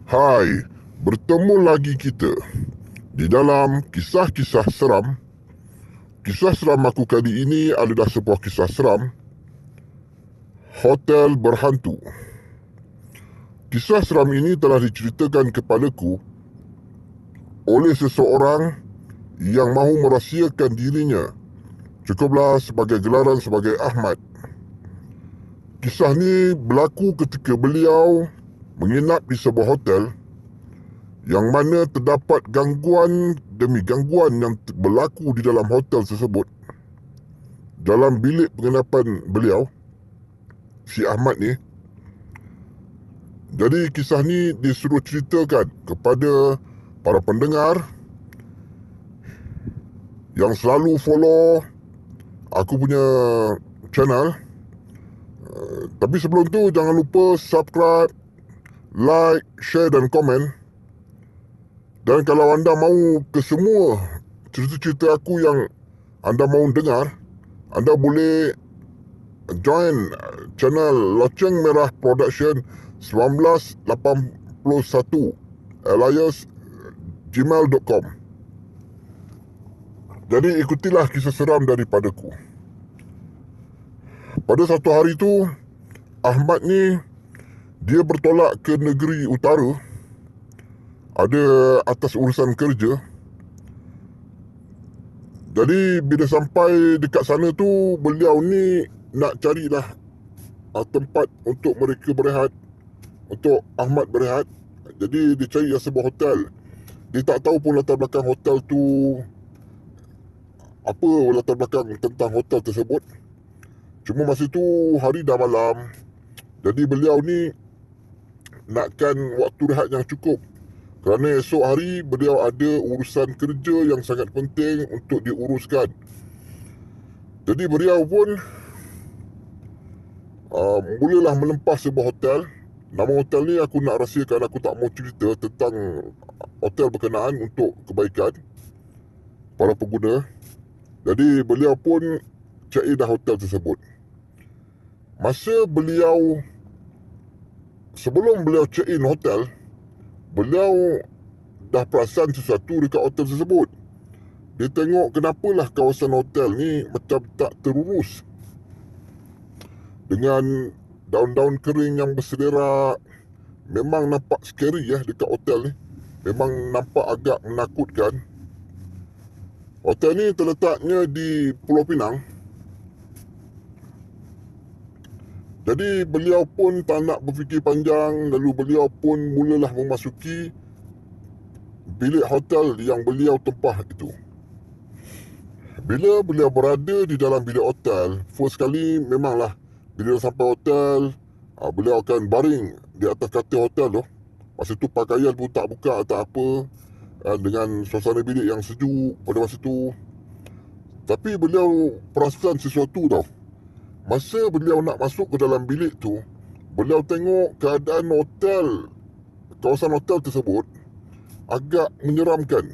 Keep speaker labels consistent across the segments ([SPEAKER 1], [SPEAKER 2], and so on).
[SPEAKER 1] Hai, bertemu lagi kita di dalam kisah-kisah seram. Kisah seram aku kali ini adalah sebuah kisah seram Hotel Berhantu. Kisah seram ini telah diceritakan kepadaku oleh seseorang yang mahu merahsiakan dirinya. Cukuplah sebagai gelaran sebagai Ahmad. Kisah ni berlaku ketika beliau menginap di sebuah hotel yang mana terdapat gangguan demi gangguan yang berlaku di dalam hotel tersebut. Dalam bilik penginapan beliau, si Ahmad ni. Jadi kisah ni disuruh ceritakan kepada para pendengar yang selalu follow aku punya channel. Tapi sebelum tu jangan lupa subscribe, like, share dan komen. Dan kalau anda mahu ke semua cerita-cerita aku yang anda mahu dengar, anda boleh join channel Loceng Merah Production 1981 alias gmail.com. Jadi ikutilah kisah seram daripadaku. Pada satu hari tu, Ahmad ni dia bertolak ke negeri utara, ada atas urusan kerja. Jadi bila sampai dekat sana tu, beliau ni nak carilah tempat untuk mereka berehat, untuk Ahmad berehat. Jadi dia cari sebuah hotel. Dia tak tahu pun latar belakang hotel tu, apa latar belakang tentang hotel tersebut. Cuma masa tu hari dah malam, jadi beliau ni nakkan waktu rehat yang cukup. Kerana esok hari beliau ada urusan kerja yang sangat penting untuk diuruskan. Jadi beliau pun mulalah melempah sebuah hotel. Nama hotel ni aku nak rahsiakan, aku tak mau cerita tentang hotel berkenaan untuk kebaikan para pengguna. Jadi beliau pun check in dah hotel tersebut. Sebelum beliau check in hotel, beliau dah perasan sesuatu dekat hotel tersebut. Dia tengok kenapalah kawasan hotel ni macam tak terurus, dengan daun-daun kering yang berselerak. Memang nampak scary dekat hotel ni. Memang nampak agak menakutkan. Hotel ni terletaknya di Pulau Pinang. Jadi beliau pun tak nak berfikir panjang, lalu beliau pun mulalah memasuki bilik hotel yang beliau tempah itu. Bila beliau berada di dalam bilik hotel, first kali memanglah bila sampai hotel, beliau akan baring di atas katil hotel tu. Masa tu pakaian pun tak buka tak apa, dengan suasana bilik yang sejuk pada masa tu. Tapi beliau perasan sesuatu tau. Masa beliau nak masuk ke dalam bilik tu, beliau tengok keadaan hotel, kawasan hotel tersebut agak menyeramkan.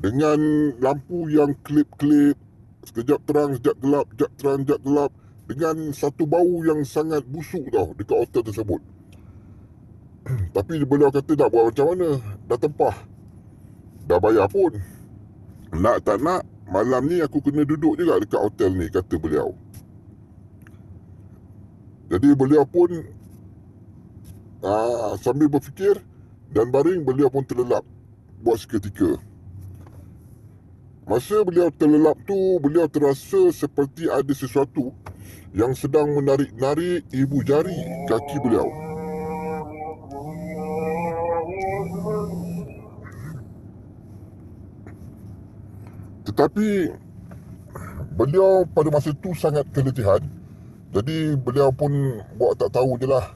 [SPEAKER 1] Dengan lampu yang kelip-kelip, sekejap terang, sekejap gelap, sekejap terang, sekejap gelap. Dengan satu bau yang sangat busuk tau dekat hotel tersebut. Tapi beliau kata nak buat macam mana, dah tempah, dah bayar pun. Nak tak nak, malam ni aku kena duduk juga dekat hotel ni, kata beliau. Jadi beliau pun sambil berfikir dan baring, beliau pun terlelap buat seketika. Masa beliau terlelap tu, beliau terasa seperti ada sesuatu yang sedang menarik-narik ibu jari kaki beliau. Tetapi beliau pada masa tu sangat keletihan. Jadi beliau pun buat tak tahu je lah.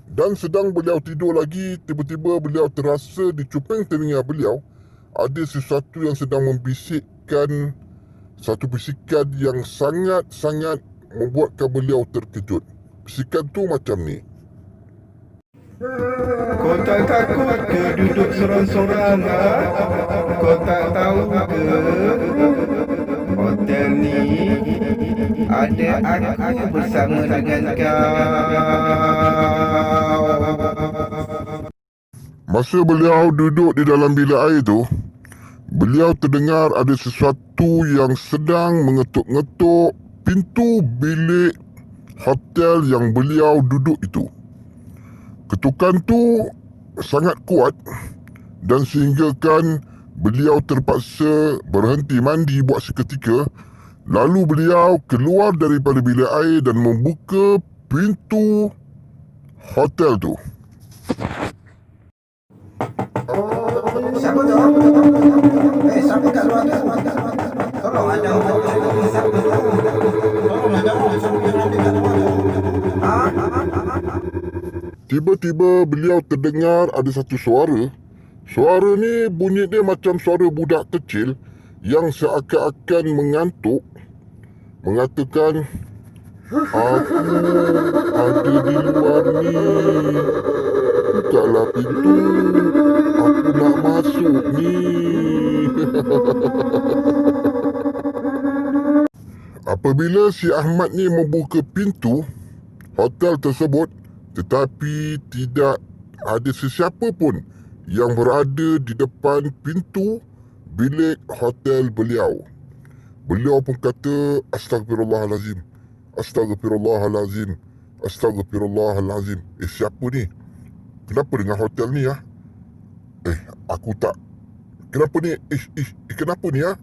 [SPEAKER 1] Dan sedang beliau tidur lagi, tiba-tiba beliau terasa di cuping telinga beliau ada sesuatu yang sedang membisikkan satu bisikan yang sangat-sangat membuatkan beliau terkejut. Bisikan tu macam ni.
[SPEAKER 2] Kau tak takut ke duduk sorang-sorang? Kau tak tahu ke hotel ni ada aku bersama dengan kau?
[SPEAKER 1] Masa beliau duduk di dalam bilik air tu, beliau terdengar ada sesuatu yang sedang mengetuk-ngetuk pintu bilik hotel yang beliau duduk itu. Ketukan tu sangat kuat dan sehinggakan beliau terpaksa berhenti mandi buat seketika. Lalu beliau keluar daripada bilik air dan membuka pintu hotel tu.
[SPEAKER 2] Siapa tu? Siapa kat luar tu? Tolong ada orang. Tolong ada orang.
[SPEAKER 1] Tiba-tiba beliau terdengar ada satu suara. Suara ni bunyi dia macam suara budak kecil yang seakan-akan mengantuk, mengatakan, "Aku ada di luar ni. Bukalah pintu. Aku nak masuk ni." Apabila si Ahmad ni membuka pintu hotel tersebut, tetapi tidak ada sesiapa pun yang berada di depan pintu bilik hotel beliau. Beliau pun kata, "Astagfirullahalazim. Astagfirullahalazim. Astagfirullahalazim. Siapa ni? Kenapa dengan hotel ni ya? Aku tak. Kenapa ni? Kenapa ni ya?"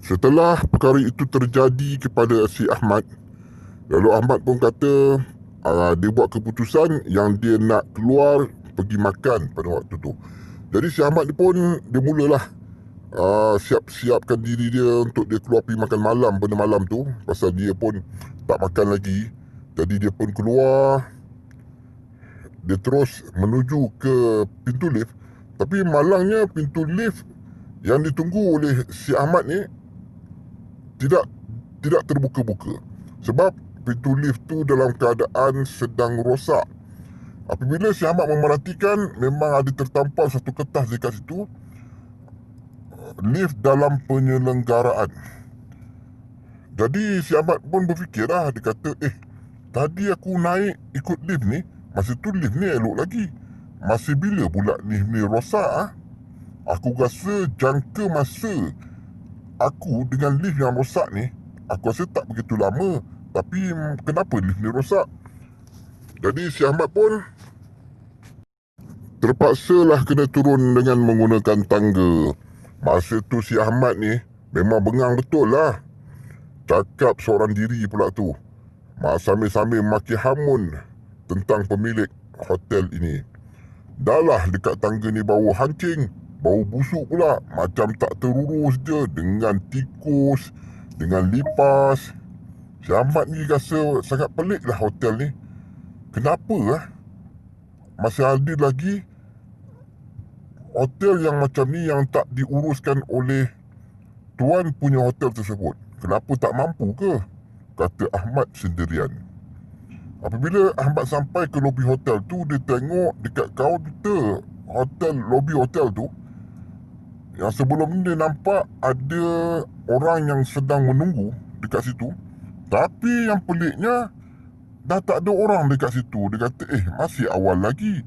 [SPEAKER 1] Setelah perkara itu terjadi kepada si Ahmad, lalu Ahmad pun kata dia buat keputusan yang dia nak keluar pergi makan pada waktu tu. Jadi si Ahmad ni pun dia mulalah siap-siapkan diri dia untuk dia keluar pergi makan malam pada malam tu. Pasal dia pun tak makan lagi. Jadi dia pun keluar. Dia terus menuju ke pintu lift. Tapi malangnya pintu lift yang ditunggu oleh si Ahmad ni tidak terbuka-buka. Sebab pintu lift tu dalam keadaan sedang rosak. Apabila si Ahmad memerhatikan, memang ada tertampal satu kertas dekat situ, lift dalam penyelenggaraan. Jadi si Ahmad pun berfikirlah, dia kata, tadi aku naik ikut lift ni, masa tu lift ni elok lagi. Masa bila pula lift ni rosak? Aku rasa jangka masa aku dengan lift yang rosak ni, aku rasa tak begitu lama. Tapi kenapa lift ni rosak? Jadi si Ahmad pun terpaksalah kena turun dengan menggunakan tangga. Masa tu si Ahmad ni memang bengang betul lah. Cakap seorang diri pula tu. Sambil-sambil maki hamun tentang pemilik hotel ini. Dah lah dekat tangga ni bau hancing, bau busuk pula. Macam tak terurus je dengan tikus, dengan lipas. Si Ahmad ni rasa sangat pelik lah hotel ni. Kenapa masih ada lagi hotel yang macam ni yang tak diuruskan oleh tuan punya hotel tersebut? Kenapa tak mampu ke? Kata Ahmad sendirian. Apabila Ahmad sampai ke lobi hotel tu, dia tengok dekat kaunter hotel, lobi hotel tu, yang sebelum ni dia nampak ada orang yang sedang menunggu dekat situ. Tapi yang peliknya, dah tak ada orang dekat situ. Dia kata, masih awal lagi.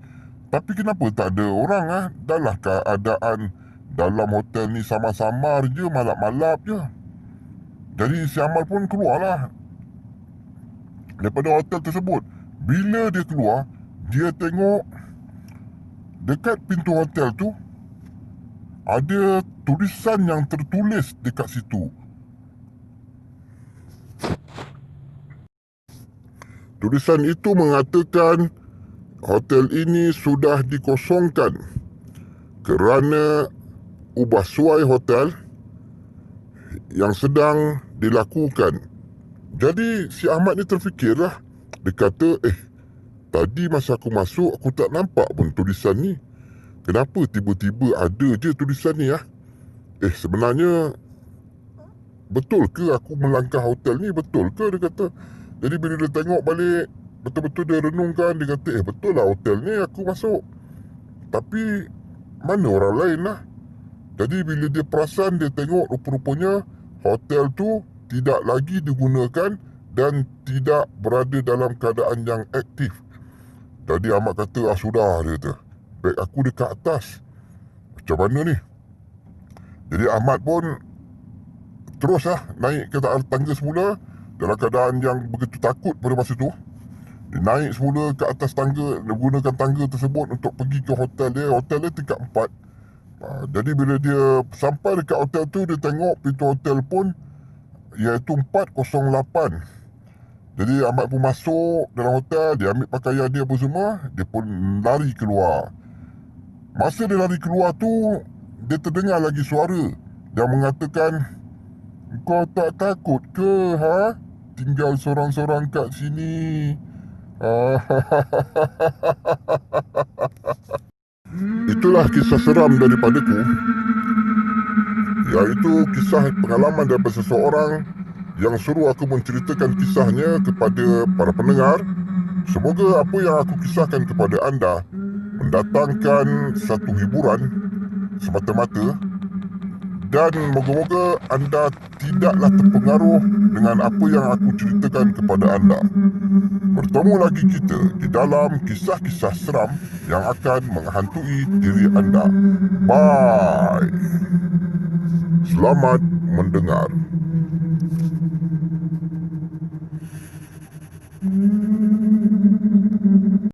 [SPEAKER 1] Tapi kenapa tak ada orang? Dah lah keadaan dalam hotel ni samar-samar je, malap-malap je. Jadi si Amal pun keluarlah daripada hotel tersebut. Bila dia keluar, dia tengok dekat pintu hotel tu ada tulisan yang tertulis dekat situ. Tulisan itu mengatakan hotel ini sudah dikosongkan kerana ubah suai hotel yang sedang dilakukan. Jadi si Ahmad ni terfikirlah. Dia kata, tadi masa aku masuk aku tak nampak pun tulisan ni. Kenapa tiba-tiba ada je tulisan ni sebenarnya betul ke aku melangkah hotel ni? Betul ke? Dia kata. Jadi bila dia tengok balik, betul-betul dia renungkan. Dia kata, betul lah hotel ni aku masuk. Tapi mana orang lain lah. Jadi bila dia perasan, dia tengok rupa-rupanya hotel tu tidak lagi digunakan dan tidak berada dalam keadaan yang aktif. Tadi Ahmad kata, sudah, dia kata. Beg aku dekat atas. Macam mana ni? Jadi Ahmad pun terus naik ke tangga semula dalam keadaan yang begitu takut pada masa tu. Dia naik semula ke atas tangga, dia gunakan tangga tersebut untuk pergi ke hotel dia. Hotel dia tingkat 4. Jadi bila dia sampai dekat hotel tu, dia tengok pintu hotel pun iaitu 408. Jadi Ahmad pun masuk dalam hotel, dia ambil pakaian dia apa semua, dia pun lari keluar. Masa dia lari keluar tu, dia terdengar lagi suara yang mengatakan, "Kau tak takut ke, tinggal sorang-sorang kat sini?" Itulah kisah seram daripadaku, iaitu kisah pengalaman daripada seseorang yang suruh aku menceritakan kisahnya kepada para pendengar. Semoga apa yang aku kisahkan kepada anda mendatangkan satu hiburan semata-mata, dan moga-moga anda tidaklah terpengaruh dengan apa yang aku ceritakan kepada anda. Bertemu lagi kita di dalam kisah-kisah seram yang akan menghantui diri anda. Bye. Selamat mendengar.